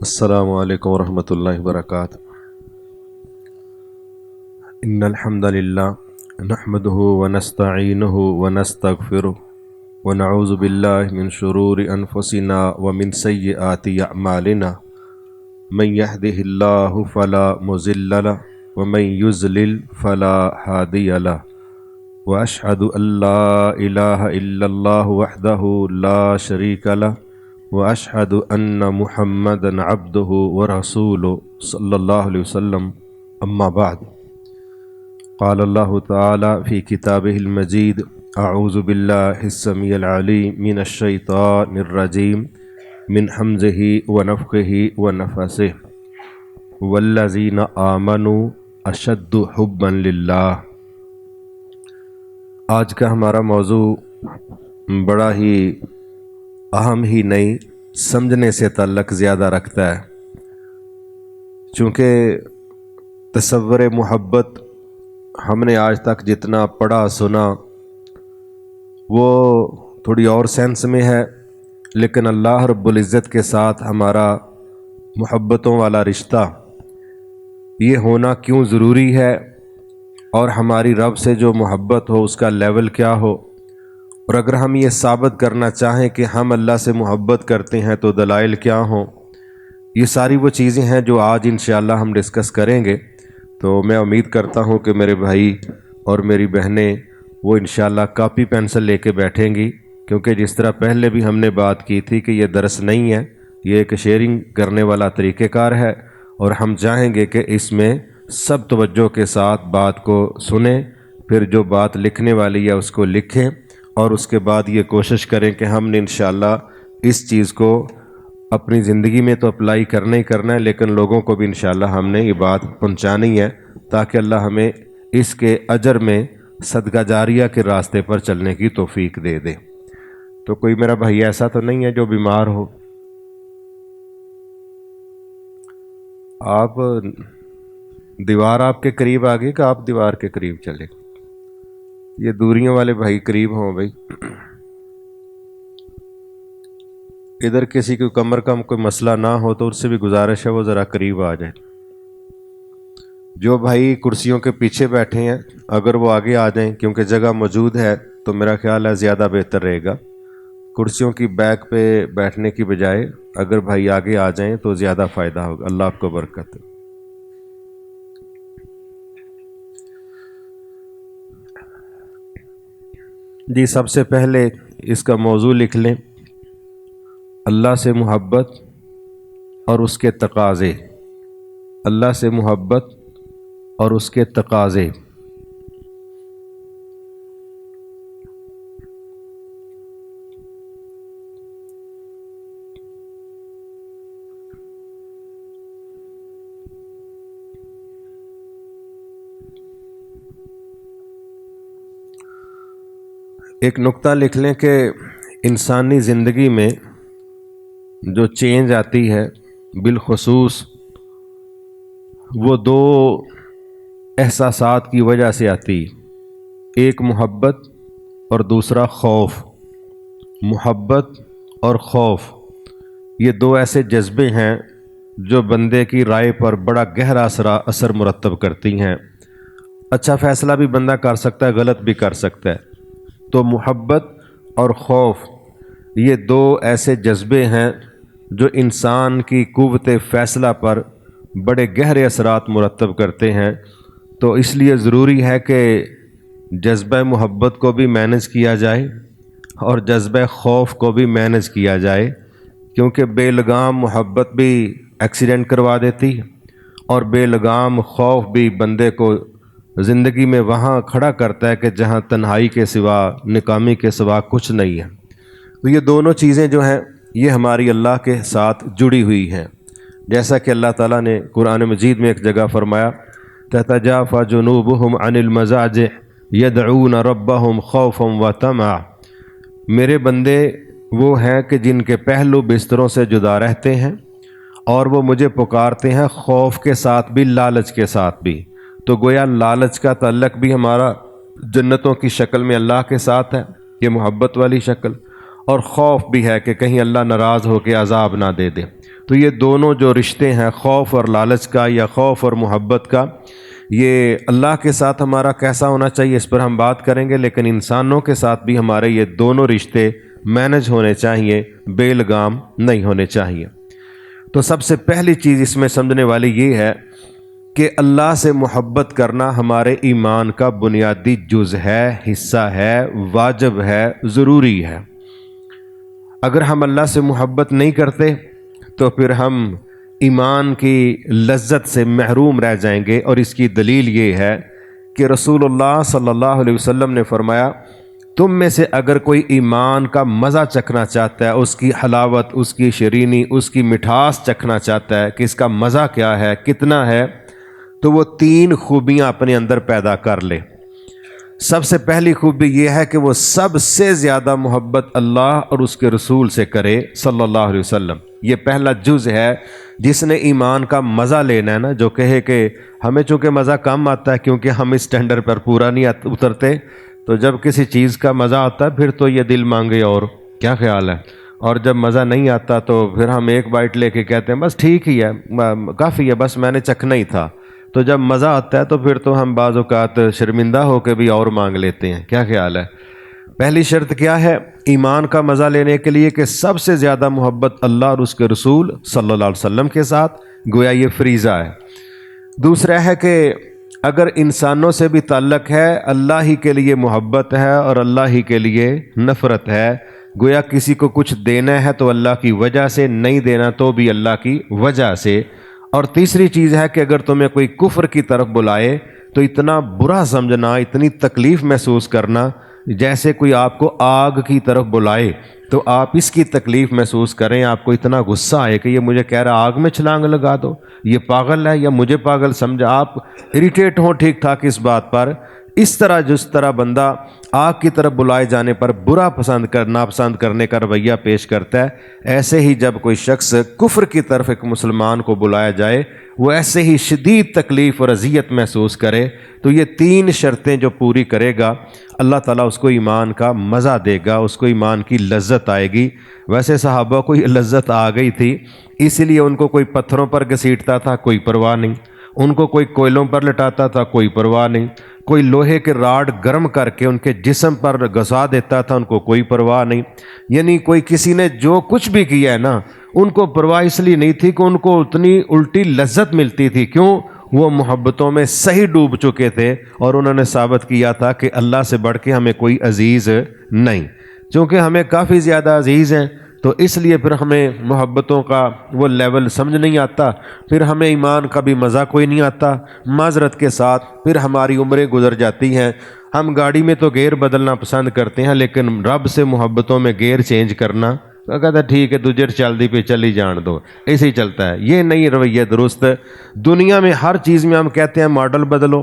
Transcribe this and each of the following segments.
السلام علیکم ورحمۃ اللہ وبرکاتہ۔ ان الحمد للہ نحمده ونستعینه ونستغفره ونعوذ باللہ من شرور انفسنا ومن سیئات اعمالنا من يهده الله فلا مضل له ومن يضلل فلا هادي له واشهد ان لا الہ الا اللہ وحدہ لا شریک له واشهد ان محمدا عبده ورسوله صلی اللہ علیہ وسلم اما بعد قال اللہ تعالی فی کتابہ المجید اعوذ باللہ السمیع العلیم من الشیطان الرجیم من حمزہ ونفخہ ونفثہ والذین آمنوا اشد حبا للہ۔ آج کا ہمارا موضوع بڑا ہی اہم ہی نہیں، سمجھنے سے تعلق زیادہ رکھتا ہے، چونکہ تصور محبت ہم نے آج تک جتنا پڑھا سنا وہ تھوڑی اور سینس میں ہے، لیکن اللہ رب العزت کے ساتھ ہمارا محبتوں والا رشتہ یہ ہونا کیوں ضروری ہے، اور ہماری رب سے جو محبت ہو اس کا لیول کیا ہو، اور اگر ہم یہ ثابت کرنا چاہیں کہ ہم اللہ سے محبت کرتے ہیں تو دلائل کیا ہوں، یہ ساری وہ چیزیں ہیں جو آج انشاءاللہ ہم ڈسکس کریں گے۔ تو میں امید کرتا ہوں کہ میرے بھائی اور میری بہنیں وہ انشاءاللہ کاپی پینسل لے کے بیٹھیں گی، کیونکہ جس طرح پہلے بھی ہم نے بات کی تھی کہ یہ درس نہیں ہے، یہ ایک شیئرنگ کرنے والا طریقہ کار ہے، اور ہم چاہیں گے کہ اس میں سب توجہ کے ساتھ بات کو سنیں، پھر جو بات لکھنے والی ہے اس کو لکھیں، اور اس کے بعد یہ کوشش کریں کہ ہم نے انشاءاللہ اس چیز کو اپنی زندگی میں تو اپلائی کرنا ہی کرنا ہے، لیکن لوگوں کو بھی انشاءاللہ ہم نے یہ بات پہنچانی ہے، تاکہ اللہ ہمیں اس کے اجر میں صدقہ جاریہ کے راستے پر چلنے کی توفیق دے دے۔ تو کوئی میرا بھائی ایسا تو نہیں ہے جو بیمار ہو؟ آپ دیوار آپ کے قریب آ گئی کہ آپ دیوار کے قریب چلے؟ یہ دوریوں والے بھائی قریب ہوں بھائی، ادھر کسی کو کمر کا کوئی مسئلہ نہ ہو تو اس سے بھی گزارش ہے وہ ذرا قریب آ جائے۔ جو بھائی کرسیوں کے پیچھے بیٹھے ہیں اگر وہ آگے آ جائیں، کیونکہ جگہ موجود ہے تو میرا خیال ہے زیادہ بہتر رہے گا۔ کرسیوں کی بیک پہ بیٹھنے کی بجائے اگر بھائی آگے آ جائیں تو زیادہ فائدہ ہوگا۔ اللہ آپ کو برکت دے۔ جی، سب سے پہلے اس کا موضوع لکھ لیں، اللہ سے محبت اور اس کے تقاضے۔ اللہ سے محبت اور اس کے تقاضے۔ ایک نقطہ لکھ لیں کہ انسانی زندگی میں جو چینج آتی ہے بالخصوص وہ دو احساسات کی وجہ سے آتی، ایک محبت اور دوسرا خوف۔ محبت اور خوف یہ دو ایسے جذبے ہیں جو بندے کی رائے پر بڑا گہرا اثر مرتب کرتی ہیں۔ اچھا فیصلہ بھی بندہ کر سکتا ہے، غلط بھی کر سکتا ہے۔ تو محبت اور خوف یہ دو ایسے جذبے ہیں جو انسان کی قوت فیصلہ پر بڑے گہرے اثرات مرتب کرتے ہیں۔ تو اس لیے ضروری ہے کہ جذبہ محبت کو بھی مینج کیا جائے اور جذبہ خوف کو بھی مینج کیا جائے، کیونکہ بے لگام محبت بھی ایکسیڈنٹ کروا دیتی، اور بے لگام خوف بھی بندے کو زندگی میں وہاں کھڑا کرتا ہے کہ جہاں تنہائی کے سوا، ناکامی کے سوا کچھ نہیں ہے۔ تو یہ دونوں چیزیں جو ہیں یہ ہماری اللہ کے ساتھ جڑی ہوئی ہیں، جیسا کہ اللہ تعالیٰ نے قرآن مجید میں ایک جگہ فرمایا، تتجافى جنوبهم عن المضاجع يدعون ربهم خوفا وطمعا۔ میرے بندے وہ ہیں کہ جن کے پہلو بستروں سے جدا رہتے ہیں اور وہ مجھے پکارتے ہیں خوف کے ساتھ بھی، لالچ کے ساتھ بھی۔ تو گویا لالچ کا تعلق بھی ہمارا جنتوں کی شکل میں اللہ کے ساتھ ہے، یہ محبت والی شکل، اور خوف بھی ہے کہ کہیں اللہ ناراض ہو کے عذاب نہ دے دے۔ تو یہ دونوں جو رشتے ہیں خوف اور لالچ کا یا خوف اور محبت کا، یہ اللہ کے ساتھ ہمارا کیسا ہونا چاہیے اس پر ہم بات کریں گے، لیکن انسانوں کے ساتھ بھی ہمارے یہ دونوں رشتے مینج ہونے چاہیے، بے لگام نہیں ہونے چاہیے۔ تو سب سے پہلی چیز اس میں سمجھنے والی یہ ہے کہ اللہ سے محبت کرنا ہمارے ایمان کا بنیادی جز ہے، حصہ ہے، واجب ہے، ضروری ہے۔ اگر ہم اللہ سے محبت نہیں کرتے تو پھر ہم ایمان کی لذت سے محروم رہ جائیں گے، اور اس کی دلیل یہ ہے کہ رسول اللہ صلی اللہ علیہ وسلم نے فرمایا، تم میں سے اگر کوئی ایمان کا مزہ چکھنا چاہتا ہے، اس کی حلاوت، اس کی شیرینی، اس کی مٹھاس چکھنا چاہتا ہے کہ اس کا مزہ کیا ہے، کتنا ہے، تو وہ 3 خوبیاں اپنے اندر پیدا کر لے۔ سب سے پہلی خوبی یہ ہے کہ وہ سب سے زیادہ محبت اللہ اور اس کے رسول سے کرے صلی اللہ علیہ وسلم۔ یہ پہلا جز ہے۔ جس نے ایمان کا مزہ لینا ہے نا، جو کہے کہ ہمیں چونکہ مزہ کم آتا ہے کیونکہ ہم اس اسٹینڈرڈ پر پورا نہیں اترتے، تو جب کسی چیز کا مزہ آتا ہے پھر تو یہ دل مانگے اور کیا خیال ہے، اور جب مزہ نہیں آتا تو پھر ہم ایک بائٹ لے کے کہتے ہیں بس ٹھیک ہی ہے، کافی ہے، بس میں نے چکھنا ہی تھا۔ تو جب مزہ آتا ہے تو پھر تو ہم بعض اوقات شرمندہ ہو کے بھی اور مانگ لیتے ہیں، کیا خیال ہے۔ پہلی شرط کیا ہے ایمان کا مزہ لینے کے لیے؟ کہ سب سے زیادہ محبت اللہ اور اس کے رسول صلی اللہ علیہ وسلم کے ساتھ، گویا یہ فریضہ ہے۔ دوسرا ہے کہ اگر انسانوں سے بھی تعلق ہے، اللہ ہی کے لیے محبت ہے اور اللہ ہی کے لیے نفرت ہے، گویا کسی کو کچھ دینا ہے تو اللہ کی وجہ سے، نہیں دینا تو بھی اللہ کی وجہ سے۔ اور تیسری چیز ہے کہ اگر تمہیں کوئی کفر کی طرف بلائے تو اتنا برا سمجھنا، اتنی تکلیف محسوس کرنا، جیسے کوئی آپ کو آگ کی طرف بلائے تو آپ اس کی تکلیف محسوس کریں، آپ کو اتنا غصہ آئے کہ یہ مجھے کہہ رہا آگ میں چھلانگ لگا دو، یہ پاگل ہے یا مجھے پاگل سمجھا، آپ اریٹیٹ ہوں ٹھیک ٹھاک اس بات پر۔ اس طرح جس طرح بندہ آگ کی طرف بلائے جانے پر برا ناپسند کرنے کا رویہ پیش کرتا ہے، ایسے ہی جب کوئی شخص کفر کی طرف ایک مسلمان کو بلایا جائے وہ ایسے ہی شدید تکلیف اور اذیت محسوس کرے۔ تو یہ 3 شرطیں جو پوری کرے گا اللہ تعالیٰ اس کو ایمان کا مزہ دے گا، اس کو ایمان کی لذت آئے گی۔ ویسے صحابہ کو یہ لذت آ گئی تھی، اس لیے ان کو کوئی پتھروں پر گھسیٹتا تھا کوئی پرواہ نہیں، ان کو کوئی کوئلوں پر لٹاتا تھا کوئی پرواہ نہیں، کوئی لوہے کے راڈ گرم کر کے ان کے جسم پر گھسا دیتا تھا، ان کو کوئی پرواہ نہیں۔ یعنی کوئی کسی نے جو کچھ بھی کیا ہے نا، ان کو پرواہ اس لیے نہیں تھی کہ ان کو اتنی الٹی لذت ملتی تھی۔ کیوں؟ وہ محبتوں میں صحیح ڈوب چکے تھے اور انہوں نے ثابت کیا تھا کہ اللہ سے بڑھ کے ہمیں کوئی عزیز نہیں، چونکہ ہمیں کافی زیادہ عزیز ہیں تو اس لیے پھر ہمیں محبتوں کا وہ لیول سمجھ نہیں آتا، پھر ہمیں ایمان کا بھی مزہ کوئی نہیں آتا۔ معذرت کے ساتھ پھر ہماری عمریں گزر جاتی ہیں، ہم گاڑی میں تو گیئر بدلنا پسند کرتے ہیں لیکن رب سے محبتوں میں گیئر چینج کرنا کہتا ہے ٹھیک ہے تجھے چل دی پہ چلی جان دو، ایسے ہی چلتا ہے۔ یہ نہیں رویہ درست۔ دنیا میں ہر چیز میں ہم کہتے ہیں ماڈل بدلو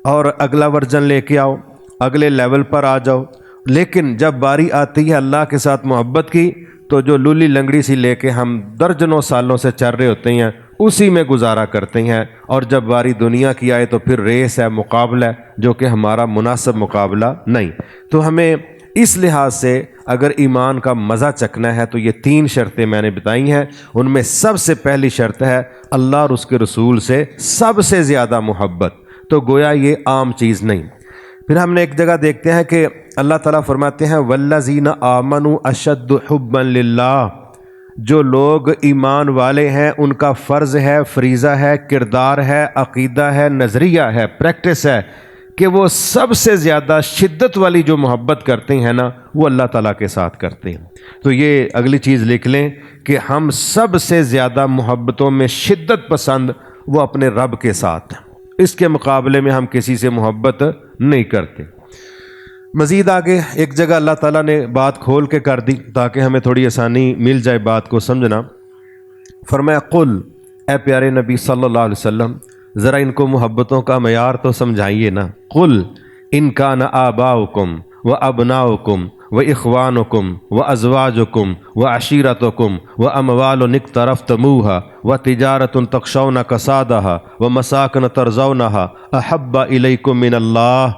اور اگلا ورژن لے کے آؤ، اگلے لیول پر آ جاؤ، لیکن جب باری آتی ہے اللہ کے ساتھ محبت کی تو جو لولی لنگڑی سی لے کے ہم درجنوں سالوں سے چل رہے ہوتے ہیں اسی میں گزارا کرتے ہیں، اور جب باری دنیا کی آئے تو پھر ریس ہے، مقابلہ ہے، جو کہ ہمارا مناسب مقابلہ نہیں۔ تو ہمیں اس لحاظ سے اگر ایمان کا مزہ چکھنا ہے تو یہ 3 شرطیں میں نے بتائی ہیں، ان میں سب سے پہلی شرط ہے اللہ اور اس کے رسول سے سب سے زیادہ محبت۔ تو گویا یہ عام چیز نہیں۔ پھر ہم نے ایک جگہ دیکھتے ہیں کہ اللہ تعالیٰ فرماتے ہیں والذین آمنوا اشد حبا للہ، جو لوگ ایمان والے ہیں ان کا فرض ہے، فریضہ ہے، کردار ہے، عقیدہ ہے، نظریہ ہے، پریکٹس ہے کہ وہ سب سے زیادہ شدت والی جو محبت کرتے ہیں نا وہ اللہ تعالیٰ کے ساتھ کرتے ہیں۔ تو یہ اگلی چیز لکھ لیں کہ ہم سب سے زیادہ محبتوں میں شدت پسند وہ اپنے رب کے ساتھ ہیں، اس کے مقابلے میں ہم کسی سے محبت نہیں کرتے۔ مزید آگے ایک جگہ اللہ تعالیٰ نے بات کھول کے کر دی تاکہ ہمیں تھوڑی آسانی مل جائے بات کو سمجھنا۔ فرمایا قل، اے پیارے نبی صلی اللہ علیہ وسلم ذرا ان کو محبتوں کا معیار تو سمجھائیے نا۔ قل ان کان آباؤکم و ابناؤکم و اخوانکم و ازواجکم و عشیرتکم و اموال اقترفتموها و تجارت تخشون کسادها و مساکن ترضونها احب الیکم من اللہ